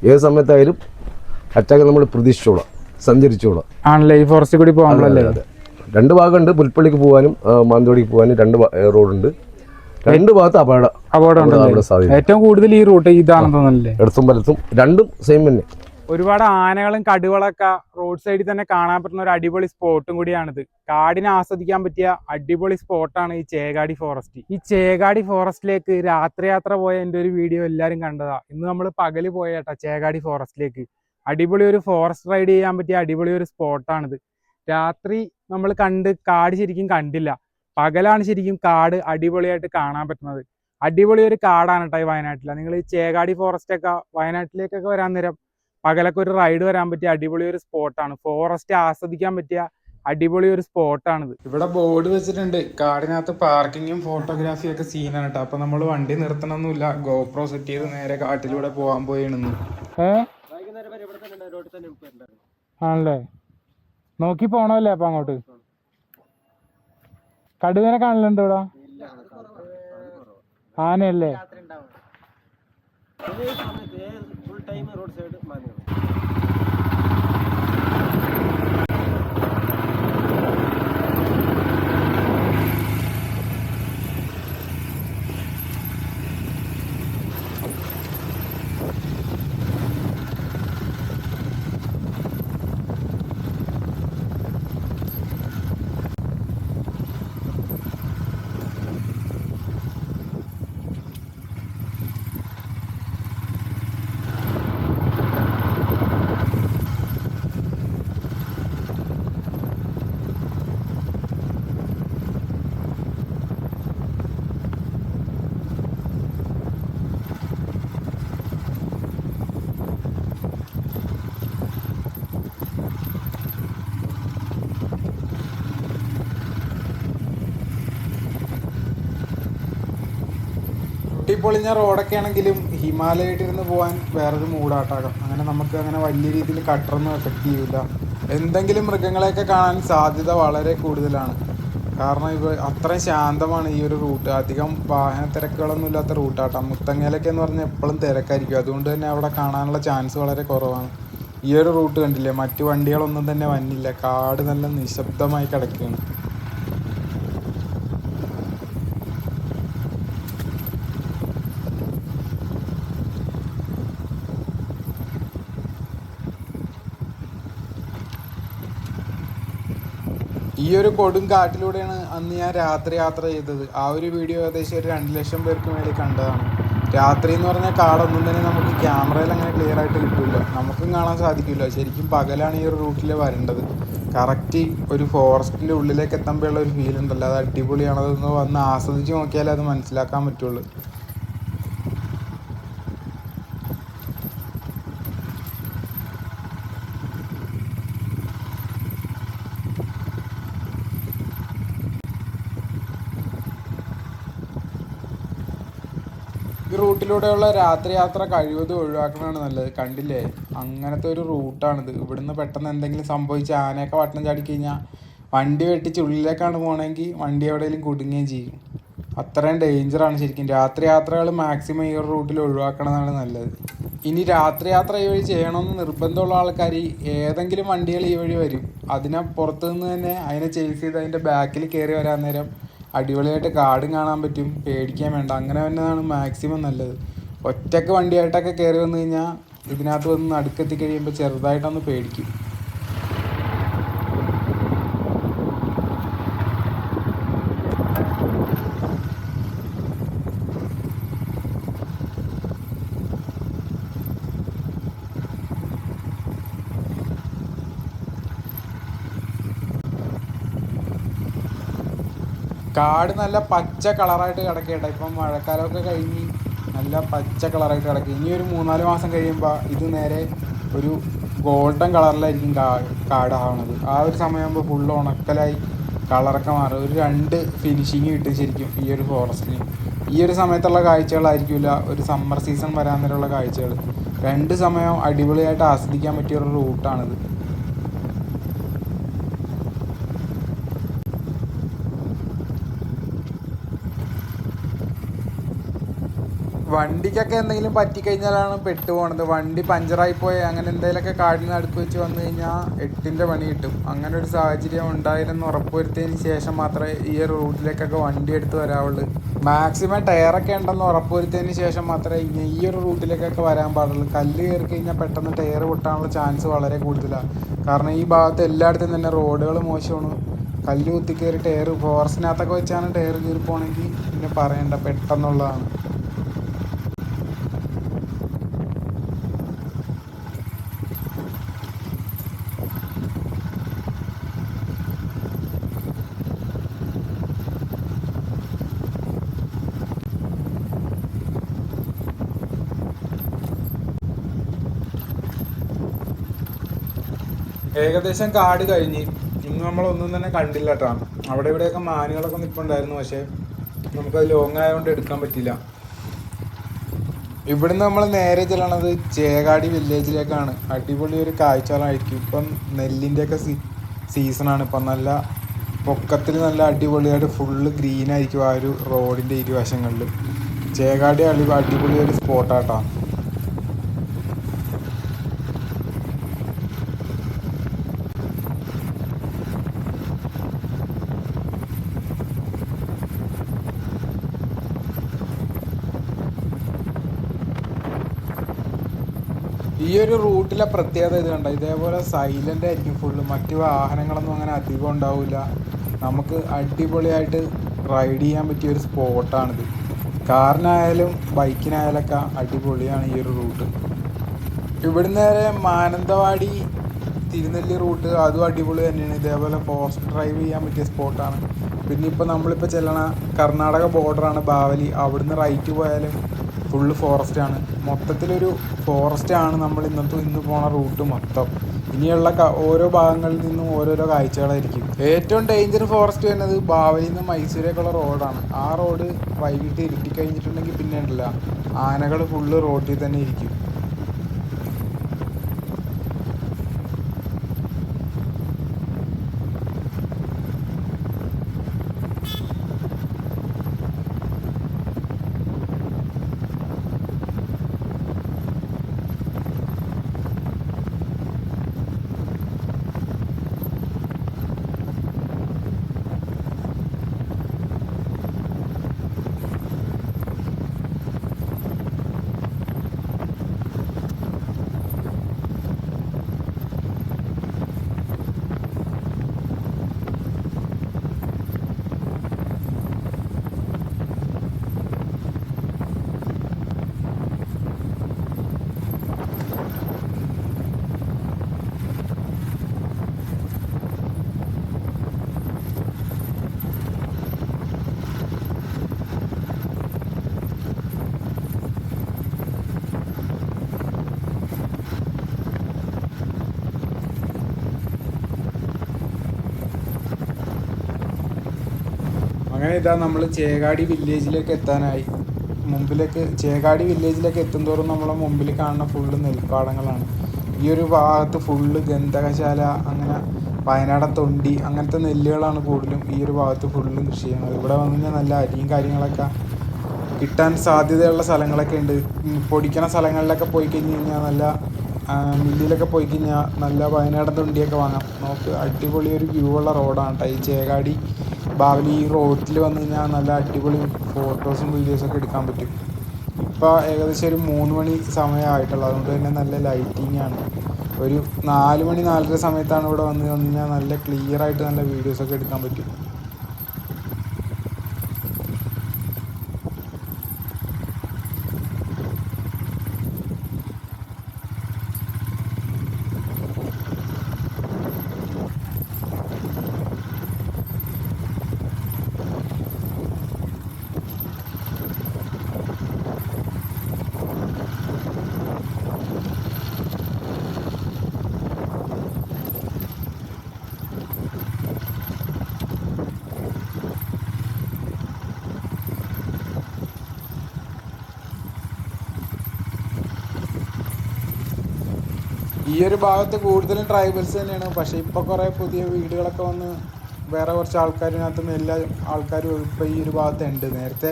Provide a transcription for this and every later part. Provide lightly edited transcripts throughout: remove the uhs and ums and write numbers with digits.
ഏത് സമയത്തായാലും അറ്റാക്ക് നമ്മൾ പ്രതീക്ഷിച്ചോളാം, സഞ്ചരിച്ചോളാം. ആണല്ലേ, ഈ ഫോറസ്റ്റിൽ കൂടി പോകാമല്ലേ? അതെ, 2 ഭാഗമുണ്ട്. പുൽപ്പള്ളിക്ക് പോകാനും മാനന്തവാടിക്ക് പോകാനും 2 റോഡുണ്ട്. 2 ഭാഗത്ത് അപകടം സാധ്യത. ഏറ്റവും കൂടുതൽ ഈ റൂട്ട് ഇതാണെന്ന് തോന്നുന്നില്ലേ? ഇടത്തും വലത്തും രണ്ടും സെയിം തന്നെ. ഒരുപാട് ആനകളും കടുവകളൊക്കെ റോഡ് സൈഡിൽ തന്നെ കാണാൻ പറ്റുന്ന ഒരു അടിപൊളി സ്പോട്ടും കൂടിയാണിത്. കാടിനെ ആസ്വദിക്കാൻ പറ്റിയ അടിപൊളി സ്പോട്ടാണ് ഈ ചേകാടി ഫോറസ്റ്റ്. ഈ ചേകാടി ഫോറസ്റ്റിലേക്ക് രാത്രി യാത്ര പോയ എൻ്റെ ഒരു വീഡിയോ എല്ലാവരും കണ്ടതാ. ഇന്ന് നമ്മൾ പകല് പോയേട്ടാ ചേകാടി ഫോറസ്റ്റിലേക്ക്. അടിപൊളി ഒരു ഫോറസ്റ്റ് റൈഡ് ചെയ്യാൻ പറ്റിയ അടിപൊളി ഒരു സ്പോട്ടാണിത്. രാത്രി നമ്മൾ കാട് ശരിക്കും കണ്ടില്ല. പകലാണ് ശരിക്കും കാട് അടിപൊളിയായിട്ട് കാണാൻ പറ്റുന്നത്. അടിപൊളി ഒരു കാടാണ് കേട്ടോ ഈ വയനാട്ടിൽ. നിങ്ങൾ ഈ ചേകാടി ഫോറസ്റ്റ് ഒക്കെ വയനാട്ടിലേക്കൊക്കെ വരാൻ നേരം പകലൊക്കെ ഒരു റൈഡ് വരാൻ പറ്റിയ അടിപൊളി ഒരു സ്പോട്ടാണ്. ഫോറസ്റ്റ് ആസ്വദിക്കാൻ പറ്റിയ അടിപൊളി ഒരു സ്പോട്ടാണിത്. ഇവിടെ ബോർഡ് വെച്ചിട്ടുണ്ട്, കാടിനകത്ത് പാർക്കിങ്ങും ഫോട്ടോഗ്രാഫിയും ഒക്കെ സീനാണ് കേട്ടോ. അപ്പൊ നമ്മൾ വണ്ടി നിർത്തണമൊന്നുമില്ല, ഗോപ്രോ സെറ്റ് ചെയ്ത് നേരെ കാട്ടിലൂടെ പോകാൻ പോയിരുന്നു. ആണല്ലേ, നോക്കി പോണല്ലേ അപ്പൊ അങ്ങോട്ട്? കടുവനെ കാണലുണ്ട് ഇവിടെ? ആനയല്ലേ? പൊളിഞ്ഞ റോഡൊക്കെ ആണെങ്കിലും ഹിമാലയായിട്ടിരുന്ന് പോകാൻ വേറൊരു മൂടാട്ടാകം. അങ്ങനെ നമുക്ക് അങ്ങനെ വലിയ രീതിയിൽ കട്ടറൊന്നും എഫക്റ്റ് ചെയ്യില്ല. എന്തെങ്കിലും മൃഗങ്ങളെയൊക്കെ കാണാൻ സാധ്യത വളരെ കൂടുതലാണ്. കാരണം അത്രയും ശാന്തമാണ് ഈ ഒരു റൂട്ട്. അധികം വാഹന തിരക്കുകളൊന്നും ഇല്ലാത്ത റൂട്ടാട്ടോ. മുത്തങ്ങയിലൊക്കെ എന്ന് പറഞ്ഞാൽ എപ്പോഴും തിരക്കായിരിക്കും. അതുകൊണ്ട് തന്നെ അവിടെ കാണാനുള്ള ചാൻസ് വളരെ കുറവാണ്. ഈ ഒരു റൂട്ട് കണ്ടില്ലേ, മറ്റു വണ്ടികളൊന്നും തന്നെ വന്നില്ല. കാട് നല്ല നിശബ്ദമായി കിടക്കുകയാണ്. ഈ ഒരു കൊടും കാട്ടിലൂടെയാണ് അന്ന് ഞാൻ രാത്രി യാത്ര ചെയ്തത്. ആ ഒരു വീഡിയോ ഏകദേശം ഒരു 2 ലക്ഷം പേർക്ക് മേലെ കണ്ടതാണ്. രാത്രി എന്ന് പറഞ്ഞാൽ കാടൊന്നും തന്നെ നമുക്ക് ക്യാമറയിൽ അങ്ങനെ ക്ലിയർ ആയിട്ട് കിട്ടില്ല, നമുക്കും കാണാൻ സാധിക്കില്ല. ശരിക്കും പകലാണ് ഈ ഒരു റൂട്ടിൽ വരേണ്ടത്. കറക്റ്റ് ഒരു ഫോറസ്റ്റിൻ്റെ ഉള്ളിലേക്ക് എത്തുമ്പോഴുള്ള ഒരു ഫീൽ ഉണ്ടല്ലോ, അത് അടിപൊളിയാണ്. അതൊന്ന് വന്ന് ആസ്വദിച്ച് നോക്കിയാലേ അത് മനസ്സിലാക്കാൻ പറ്റുള്ളൂ. ഈ റൂട്ടിലൂടെയുള്ള രാത്രി യാത്ര കഴിവതും ഒഴിവാക്കണതാണ് നല്ലത്. കണ്ടില്ലേ, അങ്ങനത്തെ ഒരു റൂട്ടാണിത്. ഇവിടുന്ന് പെട്ടെന്ന് എന്തെങ്കിലും സംഭവിച്ച് ആനയൊക്കെ വട്ടം ചാടി കഴിഞ്ഞാൽ വണ്ടി വെട്ടിച്ച് ഉള്ളിലേക്കാണ് പോകണമെങ്കിൽ വണ്ടി എവിടെയെങ്കിലും കുടുങ്ങുകയും ചെയ്യും. അത്രയും ഡേഞ്ചറാണ് ശരിക്കും. രാത്രി യാത്രകൾ മാക്സിമം ഈ ഒരു റൂട്ടിൽ ഒഴിവാക്കണമെന്നാണ് നല്ലത്. ഇനി രാത്രി യാത്ര ഈ വഴി ചെയ്യണമെന്ന് നിർബന്ധമുള്ള ആൾക്കാർ ഏതെങ്കിലും വണ്ടികൾ ഈ വഴി വരും, അതിനെ പുറത്തു നിന്ന് തന്നെ അതിനെ ചേസ് ചെയ്ത് അതിൻ്റെ ബാക്കിൽ കയറി വരാൻ നേരം അടിപൊളിയായിട്ട് കാടും കാണാൻ പറ്റും, പേടിക്കാൻ വേണ്ട. അങ്ങനെ തന്നെയാണ് മാക്സിമം നല്ലത്. ഒറ്റക്ക് വണ്ടിയായിട്ടൊക്കെ കയറി വന്നു കഴിഞ്ഞാൽ ഇതിനകത്ത് വന്ന് നടുക്കെത്തി കഴിയുമ്പോൾ ചെറുതായിട്ടൊന്ന് പേടിക്കും. കാട് നല്ല പച്ച കളറായിട്ട് കിടക്കേണ്ട. ഇപ്പം മഴക്കാലമൊക്കെ കഴിഞ്ഞ് നല്ല പച്ച കളറായിട്ട് കിടക്കുക. ഇനി ഒരു 3-4 മാസം കഴിയുമ്പോൾ ഇത് നേരെ ഒരു ഗോൾഡൻ കളറിലായിരിക്കും കാടാവണത്. ആ ഒരു സമയമാകുമ്പോൾ ഫുള്ള് ഉണക്കലായി കളറൊക്കെ മാറും. ഒരു 2 ഫിനിഷിങ് കിട്ടും ശരിക്കും ഈ ഒരു ഫോറസ്റ്റിന്. ഈ ഒരു സമയത്തുള്ള കാഴ്ചകളായിരിക്കില്ല ഒരു സമ്മർ സീസൺ വരാൻ നേരമുള്ള കാഴ്ചകൾ. 2 സമയം അടിപൊളിയായിട്ട് ആസ്വദിക്കാൻ പറ്റിയൊരു റൂട്ടാണിത്. വണ്ടിക്കൊക്കെ എന്തെങ്കിലും പറ്റിക്കഴിഞ്ഞാലാണ് പെട്ടുപോണത്. വണ്ടി പഞ്ചറായി പോയി അങ്ങനെ എന്തെങ്കിലുമൊക്കെ കാടിന് അടുത്ത് വെച്ച് വന്നു കഴിഞ്ഞാൽ 8ന്റെ പണി കിട്ടും. അങ്ങനെ ഒരു സാഹചര്യം ഉണ്ടായിരുന്നെന്ന് ഉറപ്പുവരുത്തിയതിന് ശേഷം മാത്രമേ ഈ ഒരു റൂട്ടിലേക്കൊക്കെ വണ്ടി എടുത്ത് വരാവുള്ളൂ. മാക്സിമം ടയറൊക്കെ ഉണ്ടെന്ന് ഉറപ്പുവരുത്തിയതിന് ശേഷം മാത്രമേ ഈ ഒരു റൂട്ടിലേക്കൊക്കെ വരാൻ പാടുള്ളൂ. കല്ല് കയറി കഴിഞ്ഞാൽ പെട്ടെന്ന് ടയർ പൊട്ടാനുള്ള ചാൻസ് വളരെ കൂടുതലാണ്. കാരണം ഈ ഭാഗത്ത് എല്ലായിടത്തും തന്നെ റോഡുകൾ മോശമാണ്. കല്ല് കുത്തി കയറി ടയർ ഫോറസ്റ്റിനകത്തൊക്കെ വെച്ചാണ് ടയർ കയറി പോകണമെങ്കിൽ പിന്നെ പറയണ്ട, പെട്ടെന്നുള്ളതാണ്. ഏകദേശം കാട് കഴിഞ്ഞ് ഇന്ന് നമ്മളൊന്നും തന്നെ കണ്ടില്ല കേട്ടോ. അവിടെ ഇവിടെയൊക്കെ മാനുകളൊക്കെ നിൽപ്പുണ്ടായിരുന്നു, പക്ഷേ നമുക്കത് ലോങ് ആയതുകൊണ്ട് എടുക്കാൻ പറ്റില്ല. ഇവിടുന്ന് നമ്മൾ നേരെ ചെല്ലണത് ചേകാടി വില്ലേജിലേക്കാണ്. അടിപൊളി ഒരു കാഴ്ചകളായിരിക്കും. ഇപ്പം നെല്ലിൻ്റെയൊക്കെ സീസണാണ്. ഇപ്പം നല്ല പൊക്കത്തിൽ നല്ല അടിപൊളിയായിട്ട് ഫുള്ള് ഗ്രീനായിരിക്കും ആ ഒരു റോഡിൻ്റെ ഇരുവശങ്ങളിൽ. ചേകാടി അടിപൊളി ഒരു സ്പോട്ടാട്ടോ. ഈ ഒരു റൂട്ടിലെ പ്രത്യേകത ഇത് കണ്ട, ഇതേപോലെ സൈലൻ്റ് ആയിരിക്കും ഫുള്ള്. മറ്റ് വാഹനങ്ങളൊന്നും അങ്ങനെ അധികം ഉണ്ടാവില്ല. നമുക്ക് അടിപൊളിയായിട്ട് റൈഡ് ചെയ്യാൻ പറ്റിയ ഒരു സ്പോട്ടാണിത്. കാറിനായാലും ബൈക്കിനായാലൊക്കെ അടിപൊളിയാണ് ഈ ഒരു റൂട്ട്. ഇവിടുന്ന് നേരെ മാനന്തവാടി തിരുനെല്ലി റൂട്ട് അതും അടിപൊളി തന്നെയാണ്. ഇതേപോലെ ഫോറസ്റ്റ് ഡ്രൈവ് ചെയ്യാൻ പറ്റിയ സ്പോട്ടാണ്. പിന്നെ ഇപ്പോൾ നമ്മളിപ്പോൾ ചെല്ലണ കർണാടക ബോർഡറാണ് ബാവലി. അവിടുന്ന് റൈറ്റ് പോയാലും ഫുള്ള് ഫോറസ്റ്റാണ്. മൊത്തത്തിലൊരു ഫോറസ്റ്റാണ് നമ്മൾ ഇന്ന് പോണ റൂട്ട് മൊത്തം. ഇനിയുള്ള ഓരോ ഭാഗങ്ങളിൽ നിന്നും ഓരോരോ കാഴ്ചകളായിരിക്കും. ഏറ്റവും ഡേഞ്ചർ ഫോറസ്റ്റ് വരുന്നത് ബാവലിയിൽ നിന്ന് മൈസൂരേക്കുള്ള റോഡാണ്. ആ റോഡ് വൈകിട്ട് ഇരുട്ടി കഴിഞ്ഞിട്ടുണ്ടെങ്കിൽ പിന്നെ ഉണ്ടല്ല, ആനകൾ ഫുള്ള് റോഡിൽ തന്നെ ഇരിക്കും. അങ്ങനെ ഇതാ നമ്മൾ ചേകാടി വില്ലേജിലേക്ക് എത്താനായി. ചേകാടി വില്ലേജിലേക്ക് എത്തുന്തോറും നമ്മളെ മുമ്പിൽ കാണുന്ന ഫുള്ള് നെൽപ്പാടങ്ങളാണ്. ഈ ഒരു ഭാഗത്ത് ഫുള്ള് ഗന്ധകശാല, അങ്ങനെ വയനാടൻ തൊണ്ടി അങ്ങനത്തെ നെല്ലുകളാണ് കൂടുതലും ഈ ഒരു ഭാഗത്ത് ഫുള്ളും കൃഷി ചെയ്യുന്നത്. ഇവിടെ വന്നു കഴിഞ്ഞാൽ നല്ല അരിയും കാര്യങ്ങളൊക്കെ കിട്ടാൻ സാധ്യതയുള്ള സ്ഥലങ്ങളൊക്കെ ഉണ്ട്. പൊടിക്കണ സ്ഥലങ്ങളിലൊക്കെ പോയി കഴിഞ്ഞ് കഴിഞ്ഞാൽ നല്ല മില്ലിലൊക്കെ പോയി കഴിഞ്ഞാൽ നല്ല വയനാടൻ തൊണ്ടിയൊക്കെ വാങ്ങാം. നമുക്ക് അടിപൊളി ഒരു വ്യൂ ഉള്ള റോഡാണ് കേട്ടോ ഈ ചേകാടി ബാവലി. ഈ റോഡിൽ വന്നു കഴിഞ്ഞാൽ നല്ല അടിപൊളി ഫോട്ടോസും വീഡിയോസൊക്കെ എടുക്കാൻ പറ്റും. ഇപ്പോൾ ഏകദേശം ഒരു 3 മണി സമയമായിട്ടുള്ളൂ. അതുകൊണ്ട് തന്നെ നല്ല ലൈറ്റിംഗ് ആണ്. ഒരു 4 മണി 4:30 സമയത്താണ് ഇവിടെ വന്നു കഴിഞ്ഞാൽ നല്ല ക്ലിയർ ആയിട്ട് നല്ല വീഡിയോസൊക്കെ എടുക്കാൻ പറ്റും. ഈ ഒരു ഭാഗത്ത് കൂടുതലും ട്രൈബൽസ് തന്നെയാണ്. പക്ഷേ ഇപ്പോൾ കുറേ പുതിയ വീടുകളൊക്കെ വന്ന് വേറെ കുറച്ച് ആൾക്കാരിനകത്തും എല്ലാ ആൾക്കാരും ഇപ്പോൾ ഈ ഒരു ഭാഗത്തുണ്ട്. നേരത്തെ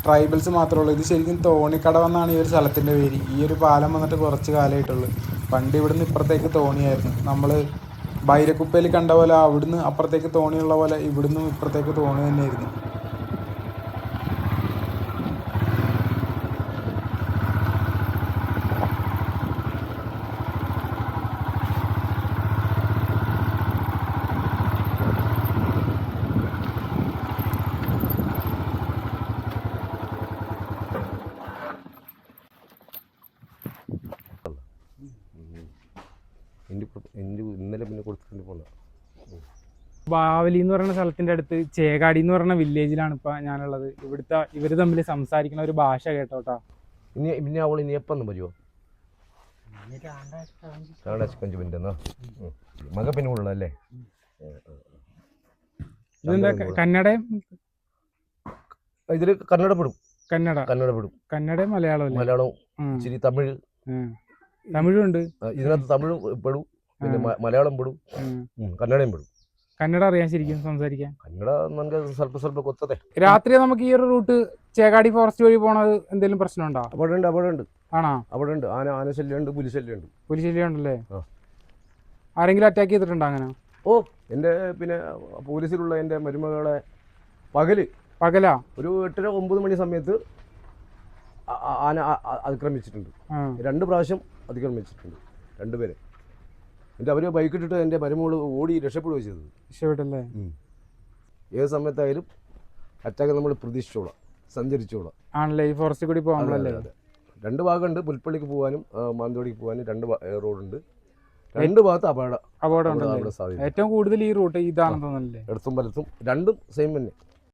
ട്രൈബൽസ് മാത്രമേ ഉള്ളൂ. ഇത് ശരിക്കും തോണിക്കടവെന്നാണ് ഈ ഒരു സ്ഥലത്തിൻ്റെ പേര്. ഈ ഒരു പാലം വന്നിട്ട് കുറച്ച് കാലമായിട്ടുള്ളൂ. പണ്ട് ഇവിടുന്ന് ഇപ്പുറത്തേക്ക് തോണിയായിരുന്നു. നമ്മൾ ബൈരക്കുപ്പയിൽ കണ്ട പോലെ അവിടുന്ന് അപ്പുറത്തേക്ക് തോണിയുള്ള പോലെ ഇവിടുന്ന് ഇപ്പുറത്തേക്ക് തോണി തന്നെയായിരുന്നു. ഇന്നലെ പിന്നെ കൊടുത്തിട്ട് പോന്ന ബാവലി എന്ന് പറയുന്ന സ്ഥലത്തിൻ്റെ അടുത്ത് ചേകാടി എന്ന് പറയുന്ന വില്ലേജിലാണ് ഇപ്പോൾ ഞാനുള്ളത്. ഇവിടുത്തെ ഇവർ തമ്മിൽ സംസാരിക്കുന്ന ഒരു ഭാഷ കേട്ടോട്ടാ. ഇനി അവൾ ഇനി എപ്പം വരുമോ? കഞ്ചു മിനിറ്റ് എന്നാ മക പിന്നെ ഉള്ളല്ലേ? ഇതെന്താ കന്നഡ? ഇതില് കന്നഡപ്പെടും. കന്നഡ മലയാളവും ഇച്ചിരി തമിഴ് തമിഴും ഉണ്ട്. ഇതിനകത്ത് തമിഴും പെടും, പിന്നെ മലയാളം പെടും, കന്നഡയും പെടും. കന്നഡ അറിയാൻ ശരിക്കും സംസാരിക്കാൻ? കന്നഡ നമുക്ക് ಸ್ವಲ್ಪ കൊത്തതെ. രാത്രി നമുക്ക് ഈ ഒരു റൂട്ട് ചേകാടി ഫോറസ്റ്റ് വഴി പോണത് എന്തെങ്കിലും പ്രശ്നമുണ്ടോ? അവിടെ ഉണ്ട്. ആണോ? അവിടെ ഉണ്ട്. ആനശല്യമുണ്ട്, പുലിശല്യമുണ്ട്. പുലിശല്യം ഉണ്ടല്ലേ? ആരെങ്കിലും അറ്റാക്ക് ചെയ്തിട്ടുണ്ടോ അങ്ങനെ? എൻ്റെ പിന്നെ പോലീസിലുള്ള എൻ്റെ മരുമകളെ പകലാ ഒരു 8-9 മണി സമയത്ത് ആന അതിക്രമിച്ചിട്ടുണ്ട്. 2 പ്രാവശ്യം അതിക്രമിച്ചിട്ടുണ്ട്, 2 പേരെ. എന്നിട്ട് അവർ ബൈക്കിട്ടിട്ട് എൻ്റെ മരുമകൾ ഓടി രക്ഷപ്പെടുകയോ ചെയ്തത്. രക്ഷപ്പെട്ടല്ലേ? ഏത് സമയത്തായാലും അറ്റാക്ക് നമ്മൾ പ്രതീക്ഷിച്ചോളാം, സഞ്ചരിച്ചോളാം. ആണല്ലേ? ഈ ഫോറസ്റ്റിൽ കൂടി പോകാമല്ലേ? 2 ഭാഗമുണ്ട്. പുൽപ്പള്ളിക്ക് പോകാനും മാനന്തവാടിക്ക് പോകാനും 2 റോഡുണ്ട്. 2 ഭാഗത്ത് അപകടം ഉണ്ടല്ലേ? ഏറ്റവും കൂടുതൽ ഈ റൂട്ട് ഇതാണെന്ന് തോന്നുന്നല്ലേ? ഇടത്തും വലത്തും രണ്ടും സെയിം തന്നെ.